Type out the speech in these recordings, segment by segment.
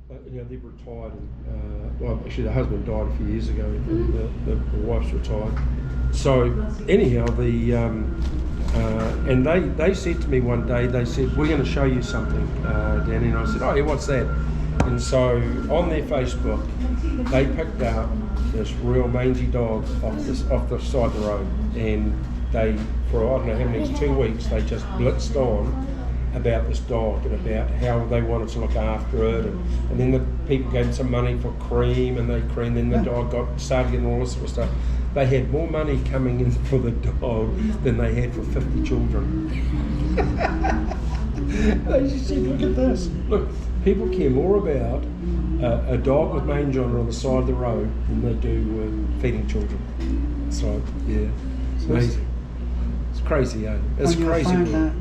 they've retired. And, well, actually, the husband died a few years ago, and the wife's retired. So anyhow, and they said to me one day, they said, "We're going to show you something, Danny." And I said, "Oh yeah, what's that?" And so on their Facebook, they picked out this real mangy dog off the side of the road, and they, for I don't know how many, 2 weeks, they just blitzed on about this dog and about how they wanted to look after it, and then the people gave them some money for cream, and then the dog started getting all this sort of stuff. They had more money coming in for the dog than they had for 50 children. They just said, "Look at this. Look, people care more about a dog with mange on the side of the road than they do feeding children." So yeah, it's amazing. It's crazy, eh? It's and crazy. Find that,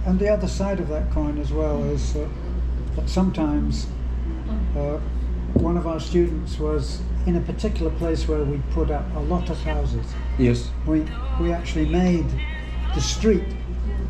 and the other side of that coin as well is that sometimes one of our students was in a particular place where we put up a lot of houses. Yes. We actually made the street.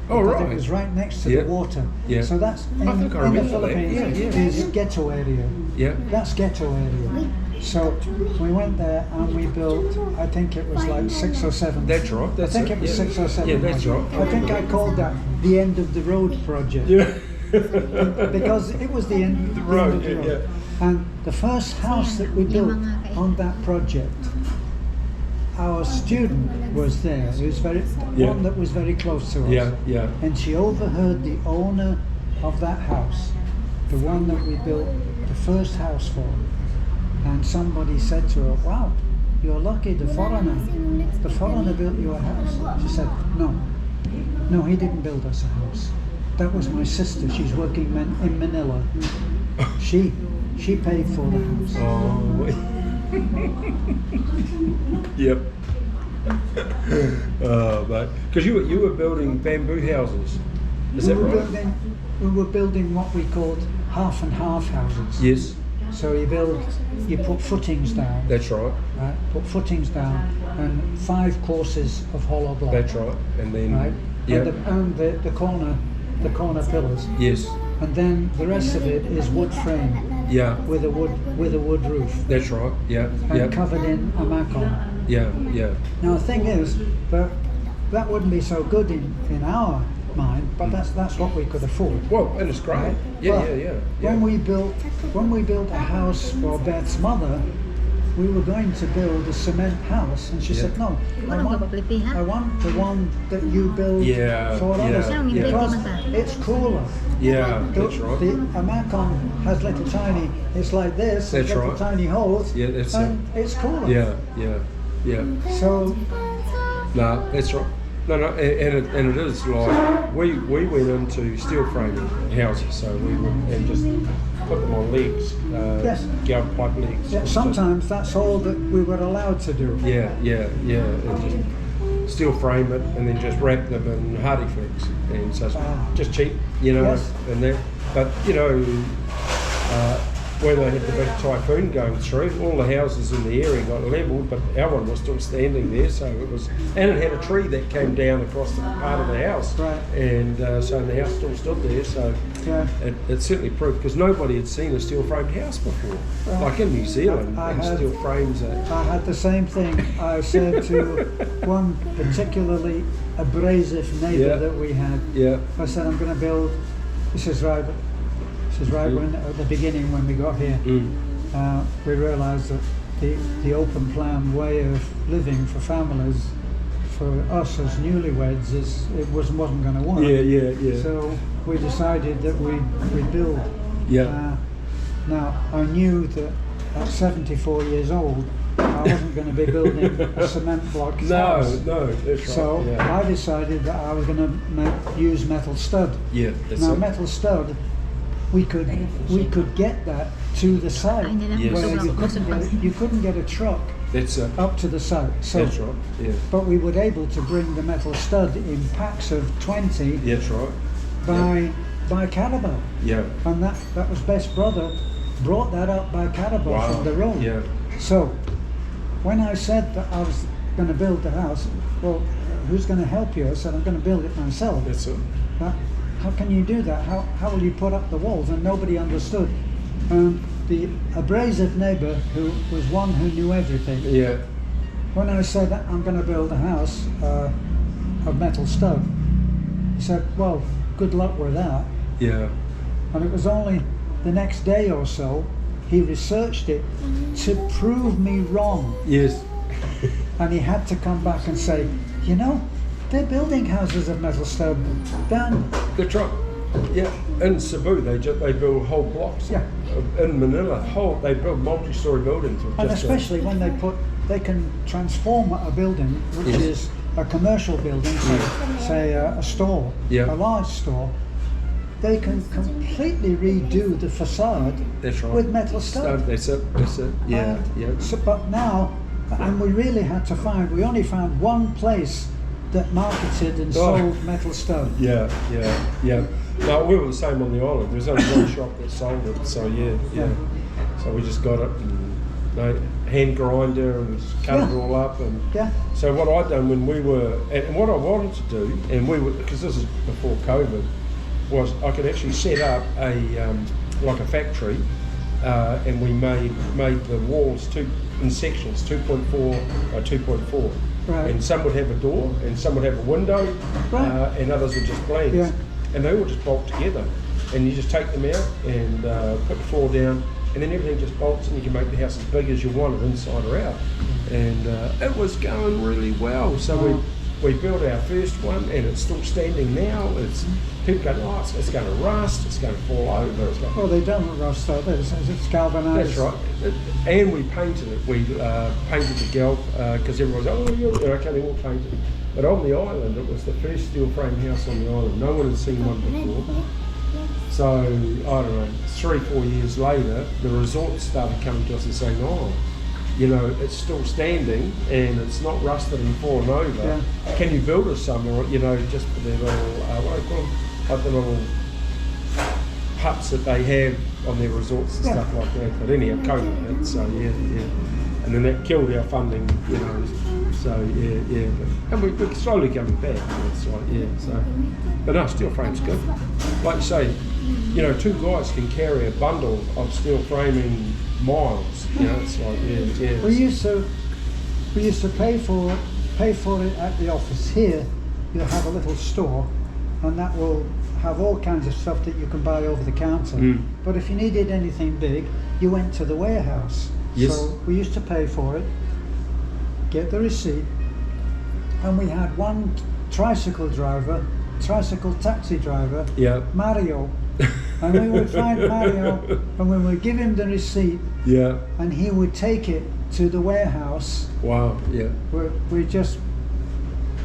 Oh, right. It was right next to the water. Yeah. So that's in the Philippines is ghetto area. Yeah. That's ghetto area. So we went there and we built, I think it was like 6 or 7. That's right. I think it was 6 or 7. Yeah, that's right. I think I called that the end of the road project. Yeah. Because it was the end of the road. Yeah. And the first house that we built on that project, our student was there. He was one that was very close to us. Yeah, yeah. And she overheard the owner of that house, the one that we built the first house for. And somebody said to her, "Wow, you're lucky, the foreigner built you a house." She said, No, he didn't build us a house. That was my sister. She's working in Manila. She paid for the house. Oh. Yep. But because you were building bamboo houses, is that right? We were building what we called half and half houses. Yes. So you put footings down. That's right. Right. Put footings down and 5 courses of hollow block. That's right. And then right. Yeah. And the corner pillars. Yes. And then the rest of it is wood frame. Yeah. With a wood roof. That's right. Yeah. And covered in a macon. Yeah. Yeah. Now the thing is that wouldn't be so good in our mind, but that's what we could afford. Well, and it's great. Right? Yeah. When we built a house for Beth's mother, we were going to build a cement house, and she said, "No, I want the one that you build for others because it's cooler." Yeah, that's right. The Amacon has little tiny. It's like this. That's little right. Tiny holes. Yeah, that's and it's cooler. Yeah. So. No, that's right. No, and it is like we went into steel framing houses, so we would just put them on legs, gouge pipe legs. Yeah, sometimes that's all that we were allowed to do. Yeah, and just steel frame it and then just wrap them in hardy flex, and so it's just cheap, Yes. and that. But when they had the big typhoon going through, all the houses in the area got levelled, but our one was still standing there. So and it had a tree that came down across the part of the house, right. And so the house still stood there. So it certainly proved, because nobody had seen a steel framed house before, like in New Zealand, steel frames. I had the same thing. I said to one particularly abrasive neighbour that we had. Yeah. I said, "I'm going to build." He says, "Right." When at the beginning when we got here, we realised that the open plan way of living for families, for us as newlyweds, wasn't going to work. Yeah. So we decided that we'd build. Yeah. Now I knew that at 74 years old, I wasn't going to be building a cement block house. No, that's right. So I decided that I was going to use metal stud. Yeah, that's now it. metal stud. We could get that to the site where you couldn't get a truck up to the site. So, that's right. Yeah. But we were able to bring the metal stud in packs of 20. That's right. By caravel. Yeah. And that was Beth's brother brought that up by caravel from the road. Yeah. So when I said that I was going to build the house, well, who's going to help you? I said, "I'm going to build it myself." That's it. How can you do that? How will you put up the walls? And nobody understood. the abrasive neighbour who was one who knew everything. Yeah. When I said that I'm going to build a house of metal stone, he said, well, good luck with that. Yeah. And it was only the next day or so he researched it to prove me wrong. Yes. And he had to come back and say, you know, they're building houses of metal stone. Dan. That's right. Yeah. In Cebu, they build whole blocks. Yeah. In Manila, they build multi-story buildings. With And just especially when they can transform a building, which Yes. is a commercial building, say a store, Yeah. a large store, they can completely redo the facade That's right. with metal stone. That's it. Yeah. Yeah. So, but now, and we really had to we only found one place that marketed and sold metal stone. Yeah. No, we were the same on the island. There was only one shop that sold it. So yeah. So we just got it and hand grinder and just cut it all up. And Yeah. so what I'd done when we were, and what I wanted to do, and we were, because this is before COVID, was I could actually set up like a factory, and we made the walls in sections, 2.4 by 2.4. Right. And some would have a door, and some would have a window, Right. and others would just blanks. Yeah. And they all just bolt together. And you just take them out and put the floor down, and then everything just bolts, and you can make the house as big as you want it, inside or out. And it was going really well. So we built our first one, and it's still standing now. People go, oh, it's going to rust, it's going to fall over. Well, they don't rust though. It's galvanized. That's right. And we painted it. We painted the galv because everyone's, oh, yeah, okay, then we'll paint it. But on the island, it was the first steel frame house on the island. No one had seen one before. So, I don't know, 3-4 years later, the resorts started coming to us and saying, oh, you know, it's still standing and it's not rusted and fallen over. Yeah. Can you build us some, or, you know, just for their little, what do they call them? Like the little huts that they have on their resorts and stuff like that. But anyhow, COVID hit, so yeah. And then that killed our funding, you know. So yeah. And we're slowly coming back. It's like, so. But no, steel frame's good. Like you say, you know, 2 guys can carry a bundle of steel framing miles. You know, it's like, yeah. We used to pay for it at the office. Here, you'll have a little store, and that will have all kinds of stuff that you can buy over the counter. But if you needed anything big, you went to the warehouse. Yes. So we used to pay for it, get the receipt, and we had one tricycle taxi driver, Mario. And we would find Mario, and we would give him the receipt, and he would take it to the warehouse. Wow, yeah. We just,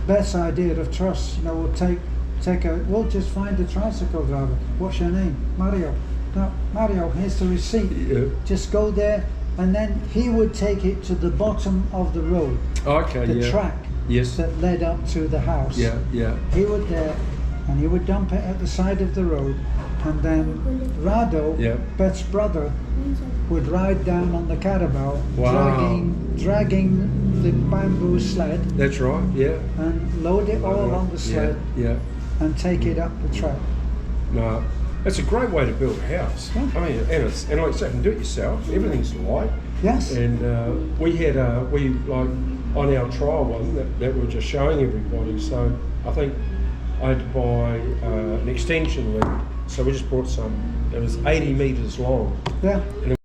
best idea of trust, you know, we'll just find the tricycle driver. What's your name? Mario. No, Mario, here's the receipt. Yeah. Just go there, and then he would take it to the bottom of the road. Okay, the track that led up to the house. Yeah. He would there, and he would dump it at the side of the road, and then Rado, Beth's brother, would ride down on the Carabao, dragging the bamboo sled. That's right, yeah. And load it all on the sled, and take it up the track. No, it's a great way to build a house. Yeah. I mean, and like I say, you can do it yourself. Everything's light. Yes. And we had like on our trial one that we were just showing everybody. So I think I had to buy an extension link. So we just brought some. It was 80 meters long. Yeah. And